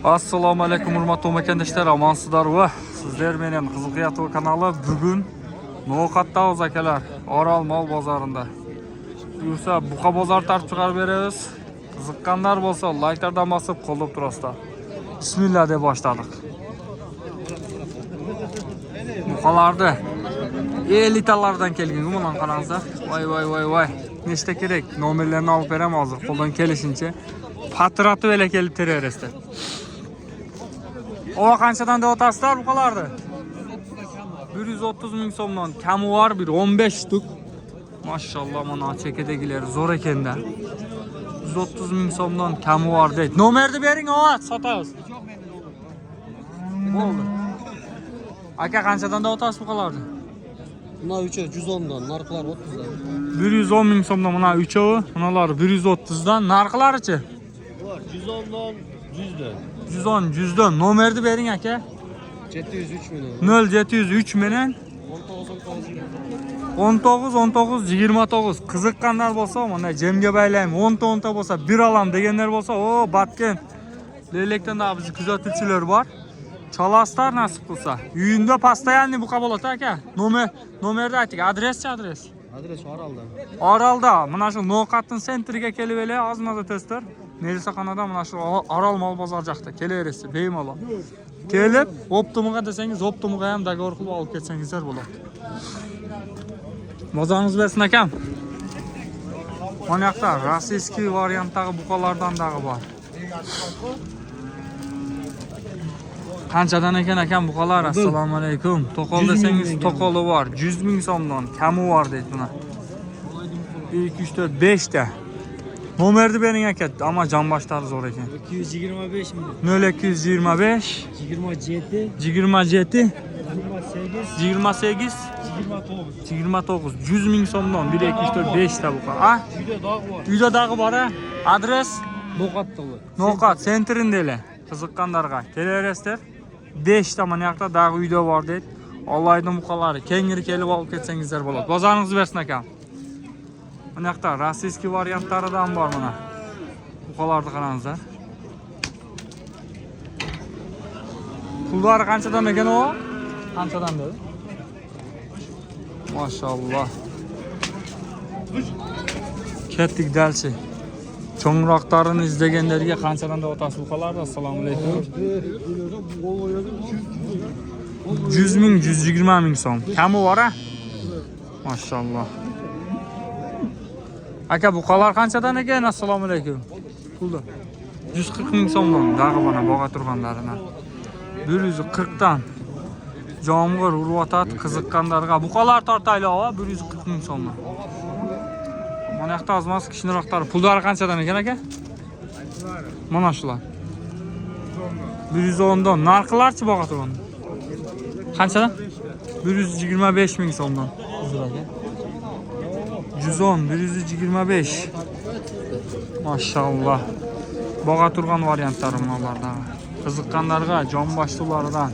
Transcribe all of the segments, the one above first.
Assalomu alaykum hurmatli vatandoshlar, amansizlar va sizlar menen Qizilqiya TV kanali bugun No'qatdamiz akalar, Orol mol bozorida. Buyursa buqa bozor tartib chiqarib beramiz. Qiziqqanlar bo'lsa layklardan bosib qo'llab turasizlar. Bismillah deb boshladik. Buqalarni elitalardan kelgan umuman qarangizlar. Voy. Nechta kerak? Nomerlarni olib beraman hozir. Qo'ldan kelishincha patratib ele kelib tererasizlar. O qanchadan deb o'tasizlar buqalarni? 130 ming so'mdan kami var, bir 15 shtuk. Maşallah, mana chekedagilar zo'r ekanda. 130 ming so'mdan kami var deydi. Nomerni bering, ova, sotamiz. Bo'ldi. Aka qanchadan deb o'tasiz buqalarni? Buna 3'e 110'dan, narxlar 30'dan. 110 ming so'mdan mana 3'ovi, bunalar 130'dan, narxlarichi? Var, 110'dan 100'dan. 110'dan. Nomerni bering aka. 703 milyon. 0703 menen 19 29. Qiziqqanlar bo'lsa, mana jemga baylayman. 10 bo'lsa bir alam deganlar bo'lsa, o batken. Lelekdan da bizni kuzatuvchilar bor. Chalastar nasib qilsa. Uyinda постоянный buqa bo'ladi aka. Nomerni ayting. Adres. Adres Oralda. Oralda, mana shu No'qatning sentriga kelib ele, ozmada testlar. Melisaxonada mana shu Orol mol bozor joqda kelaverasiz, bemalol. Kelib, optimuga desangiz, optimuga ham dogovor qilib olib ketsangizlar bo'ladi. Mozoringiz bersin akam. Mana yoqda rossiyskiy variantdagi buqalardan dag'i bor. Qanchadan ekan akam buqalar? Assalomu alaykum. To'qol desangiz, to'qoli bor. 100 ming so'mdan kami bor deydi buna. 1 2 3 4 5 ta. Nomerni bering aka, ama jonboshlari zo'r ekan. 225 milyon. 0225 27 28 29 100 ming so'mdan 1 2 3 4 5 ta buqa. Ha? Uyda dag'i bor ha? Adres No'qat sentrindele. Qiziqqanlarga kelaverasizlar. 5 ta mana yoqda dag'i uyda bor deydi. Allohning buqalari kengiri kelib olib ketsangizlar bo'ladi. Bozoringiz bersin akam. Mana yoqda rossiyskiy variantlaridan bor mana. Buqalarni qarangizlar. Pullari qanchadan ekan o? Qanchadan dedi? Maşallah. Ketdik dalchi. Cho'ngroqlarini izlaganlarga qanchadan deb o'tasiz buqalarni? Assalomu alaykum. 100 ming, 120 ming so'm. Kami bor ha? Maşallah. Aka buqalar qanchadan ekan? Assalomu alaykum. Pulda 140 ming so'mdan dag'i mana boqa turganlarini. 140 dan jomg'ir urvatadi qiziqqanlarga. Buqalar tortayli ova 140 ming so'mdan. Mana yoqda ozmas kichikroqlari. Pullari qanchadan ekan aka? Mana shular. 110 dan. Narxlarchi boqa turgan. Qanchadan? 125 ming so'mdan. Uzr aka. 110, 125. Maşallah. Boğa turgan variantlari bulardan. Qiziqqanlarga, jonboshlilardan.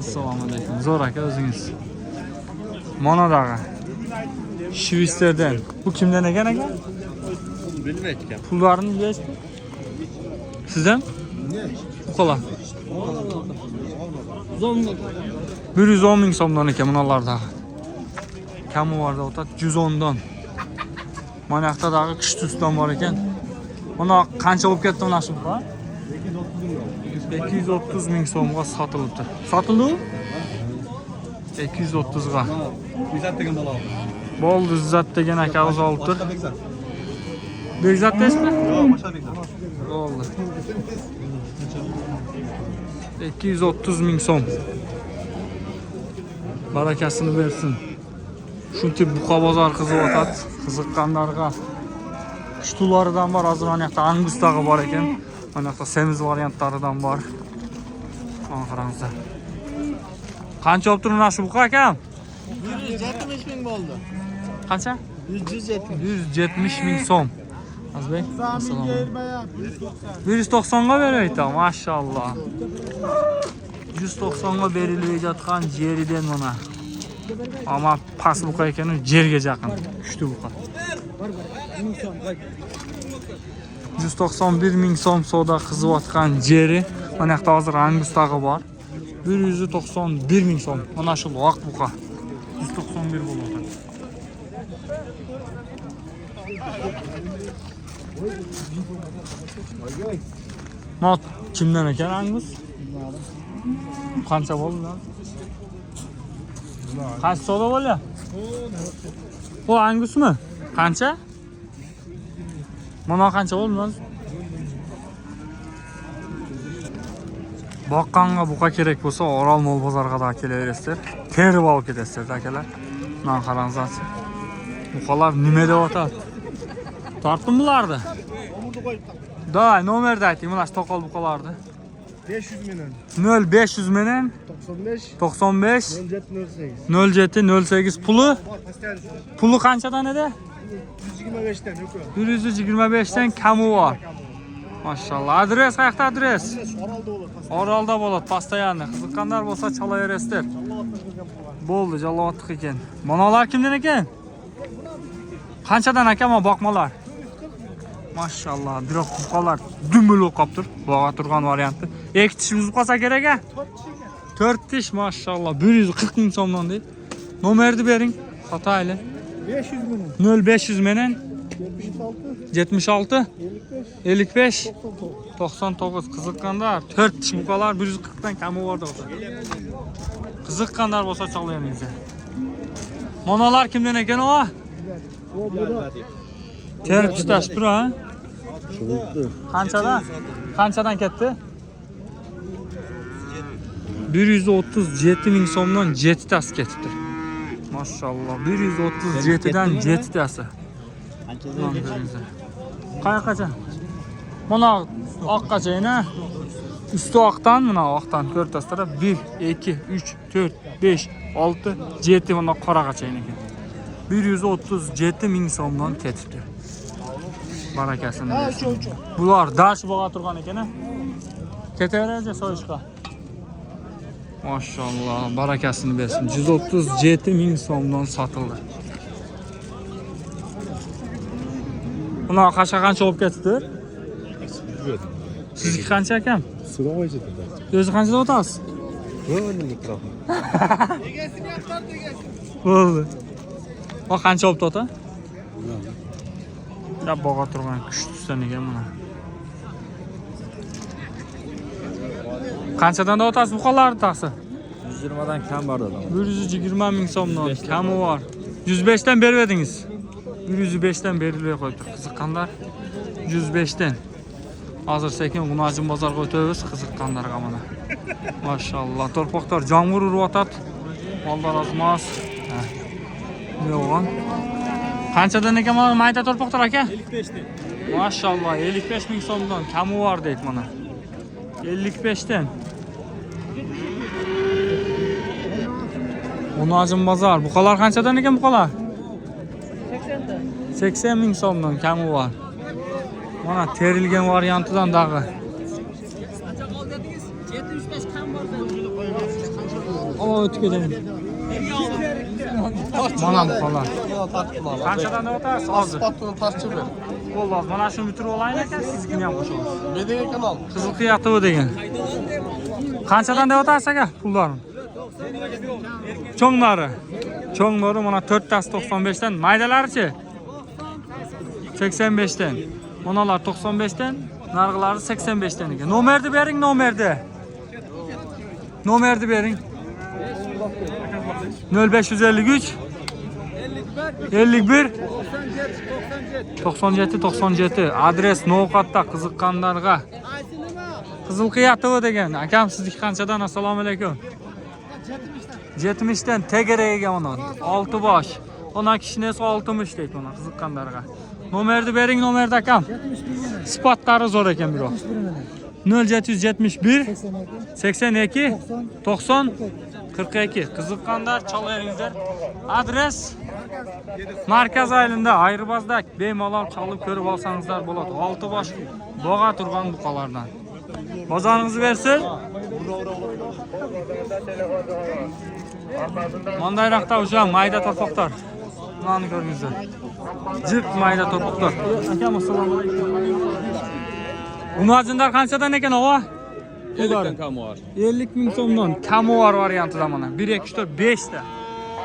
Assalomu alaykum. Zo'r aka o'zingiz. Mana dag'i. Shvitslardan. Bu kimdan ekan aka? Bilmaydi. Pullarini berasiz? Sizdan? Buqalar. 110 ming so'mdan ekan bunalarda. Kami var da o'tadi 110 dan. Mana yoqda dag'i kuchtusdan bor ekan. Mana qancha bo'lib ketdi mana shu buqa? 230 ming so'mga sotilibdi. Sotildi? 230 ga. Izzat degan bola. Bo'ldi, Izzat degan akamiz olibdi. Bekzat deysizmi? Yo'q, boshqa Bekzat. Bo'ldi. 230 ming so'm. Barakasini bersin. Shu tip buqa bozor qiziqyotadi. Qiziqqanlarga kuchtularidan bor, hozir mana yoqda angustagi bor ekan. Mana yoqda semiz variantlaridan bor. Mana qarangizlar. Qancha olib turibdi shu buqa akam? 170 ming bo'ldi. Qancha? 170 ming so'm. Azbek, assalomu alaykum. 190 ga beraydi, maşallah. 190 ga berilib jeridan mana. Ama pas buqa ekani jerga yaqin. Kuchli buqa. 191 ming so'm savdo qizyotgan jeri. Mana yoqda hozir Angus tag'i bor. 191 ming so'm. Mana shu vaqt buqa. 191 bo'ladi. Not kimdan ekan Angus? Qancha bo'ldi? Qancha savdo bo'ldi? Bu Angusmi? Qancha? Mana qancha bo'ldi? Boqqanga buqa kerak bo'lsa, Orol mol bozoriga da kelaverasizlar. Terib olib ketasizlar akalar. Mana qarangizlar. Buqalar nima deyotadi? Tortdim bularni. Da, nomerni ayting, mana shu to'qol buqalarni. 500 milyon. 0500 menen 95 0708 pulu qanchadan edi? 125'ten yok. 125 dan kami bor. Maşallah. Adres qayerda adres? Orolda bo'ladi, постоянно. Qiziqqanlar bo'lsa chalaverasizlar. Bo'ldi, Jalovatlik ekan. Monolar kimdan ekan? Qanchadan aka, mana boqmalar. Maşallah, biroq buqalar dumul o'qib tur. Bo'g'a turgan varianti. Ikki tish buzib qolsa kerak a? 4 tish, maşallah. 140 ming so'mdan deydi. Nomerni bering, sotayli. 500 milyon. 0500 menen 76 55 99 qiziqqanlar 4 tish buqalar 140 dan kami bor deydi. Qiziqqanlar bo'lsa chalaveringizlar. Monolar kimdan ekan o? Terib tutash tur ha? Qanchadan? Qanchadan ketdi? 137 ming so'mdan 7 tasi ketibdi. Maşallah 137 dan 7 tasi. Qayergacha? Mana oqqachayna. Üstü oqdan, mana oqdan 4 taslara 1 2 3 4 5 6 7 mana qoraqachayna ekan. 137 ming so'mdan ketibdi. Barakasini bersin. Bular dash bo'g'a turgan ekan. Ketaveradi so'yishqa. Maşallah, barakasini bersin. 137 ming so'mdan sotildi. Buna qancha olib ketdi? Sizniki qancha ekan? Sıramayacak. O'zi qanchada o'tasiz? Böyle mi tarafı? Bo'ldi. O qancha olib ota? Ya bo'g'a turgan kuchlisan ekan mana. Qanchadan da o'tasiz buqalarni taqsi? 120 dan kam var adam. 120 ming so'mdan kami bor. 105 dan berib edingiz. 105 dan berilmay qo'ydi. Qiziqqanlar 105 dan. Hozir sekin G'unajin bozorga o'tamiz qiziqqanlarga mana. Maşallah, torpaqlar yomg'ir uryotadi. Mollar ozmas. Yo'g'on. Qanchadan ekan mana mayda torpaqlar aka? 55 dan. Maşallah, 55 ming so'mdan kami bor deydi mana. 55 dan. G'unajin bozor. Buqalar qanchadan ekan buqalar? 80 ming so'mdan kami bor. Mana terilgan variantidan dag'i. O o'tib ketadi. Mana buqalar. Qanchadan o'tasiz hozir? Patron tartışır ver. Bo'ldi, mana shuni bitirib olaylik aka, sizga ham qo'shamiz. Bedene kanal. Qizil qiyatov degan. Qanchadan deb o'tasiz aka pullarni? Cho'nglari mana 4 tasi 95 dan, maydalarichi? 85 dan. Monalar 95 dan, narg'ilari 85 dan ekan. Nomerni bering, Nomerni bering. 0553 51 97 adres Novqatda qiziqqanlarga. Qizil qiyatov degan. Akam sizniki qanchadan? Assalomu alaykum. 70 dan tegaraga mana 6 bosh. Ona kishinesi 60 deydi mana qiziqqanlarga. Nomerni bering, nomerni akam. Sifatlari zo'r ekan biroq. 0771 82 90 42 qiziqqanlar chalaveringizlar. Adres Markaz aylında Ayrıbazda bemalol chalib ko'rib olsangizlar bo'ladi. 6 bosh bo'g'a turgan buqalardan. Bozoringizni bersin. Mandayroqda o'sha mayda torpaqlar. Bularni ko'ringizlar. Jiq mayda to'piqlar. Akam assalomu alaykum. Unajinlar qanchadan ekan ova? 50 kam var. 50 ming so'mdan kamuvar variantida mana. 1 2 3 4 5 ta.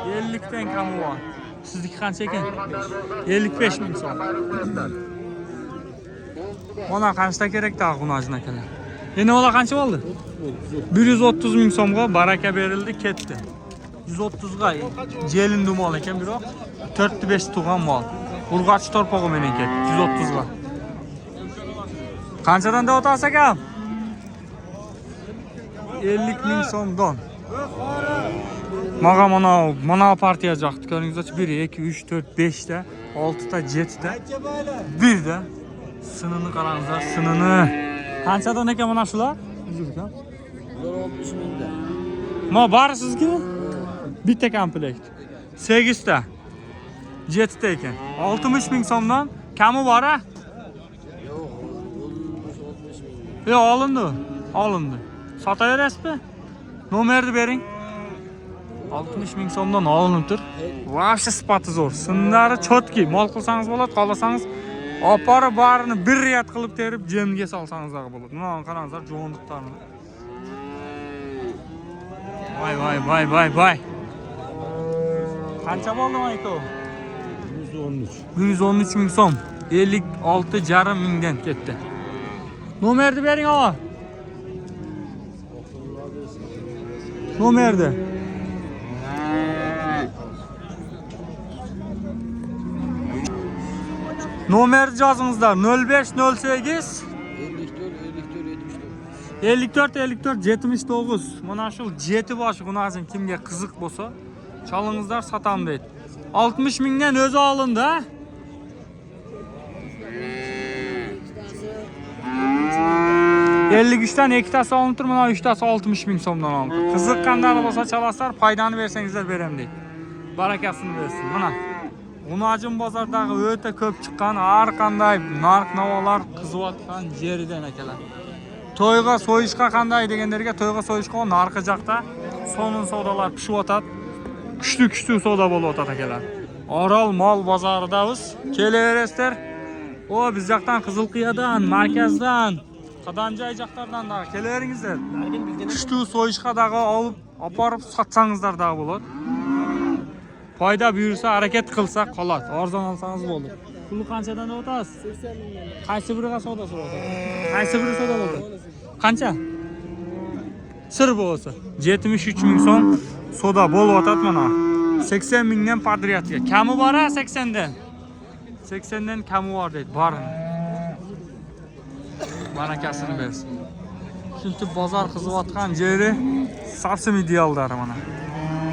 50 dan kamuvar. Sizniki qancha ekan? 55 ming so'm. Mana qancha kerak da unajin akalar. Endi ola qancha bo'ldi? 130 ming so'mga baraka berildi, ketdi. 130 ga jelindi mol ekan, biroq 4-5 tug'an mol. Urg'och torpog'i menen ketdi 130 ga. Qanchadan da o'tasiz akam? 50 ming so'mdan. Maga mana partiya yoqdi. Ko'ringizlar, 1 2 3 4 5 ta, 6 ta, 7 ta. 1 da sinini qarangizlar, sinini. Qanchadan ekan mana shular? Uzurkan. 60 mingdan. Ma bari sizga? Bitta komplekt. 8 ta. 7 ta ekan. 60 ming so'mdan kami bor-a? Yo'q, olindi. Olindi. Sotaverasizmi? Nomerni bering. 60 ming so'mdan olinib tur. Vaqti sifati zo'r. Sinlari chotki. Mol qilsangiz bo'ladi, qolasangiz opora barini bir riyat qilib terib jemga solsangizlar bo'ladi. Mana qarangizlar, jo'ndiqlarni. Voy. Qancha bo'ldi ayto? 113 ming so'm. 56,5 mingdan ketdi. Nomerni bering, ava. Nomerni. Nomer yozingizlar 0508 54 79. Mana shu 7 bosh unazin kimga qiziq bo'lsa, chalingizlar satam deydi. 60 mingdan o'zi olindi, ha? dan 2 tasi olinib tur, mana 3 tasi 60 ming so'mdan olindi. Qiziqqanlar bo'lsa chalasizlar, foydani bersangizlar berem deydi. Barakasini bersin. Mana Unajin bozordagi o'ta ko'p chiqqan har qanday narx-navolar qiziyotgan yeridan akalar. To'yga so'yishga qanday deganlarga to'yga so'yishga narxi jaqda so'nin savdolar pishib o'tadi. Kuchli savdo bo'lib o'tadi akalar. Orol mol bozoridamiz. Kelaverasizlar. O biz yoqdan Qizilqiyadan, markazdan, Qadamjoy joqlardan da kelaveringizlar. Kuchli so'yishga dago olib, oborib sotsangizlar da bo'ladi. Foyda buyursa, harakat qilsa qoladi. Arzon olsangiz bo'ldi. Puli qanchadan o'tasiz? 80 mingdan. Qaysi biriga savdo so'radi? Qaysi biri savdo bo'ldi? Qancha? Sir bo'lsa, 73 ming so'm savdo bo'lib o'tadi mana. 80 mingdan padriyatga. Kami bor-a 80 dan? 80 dan kami bor deydi, borini. Barakasini bersin. Chunki bozor qiziyotgan yeri savsim idealdari mana.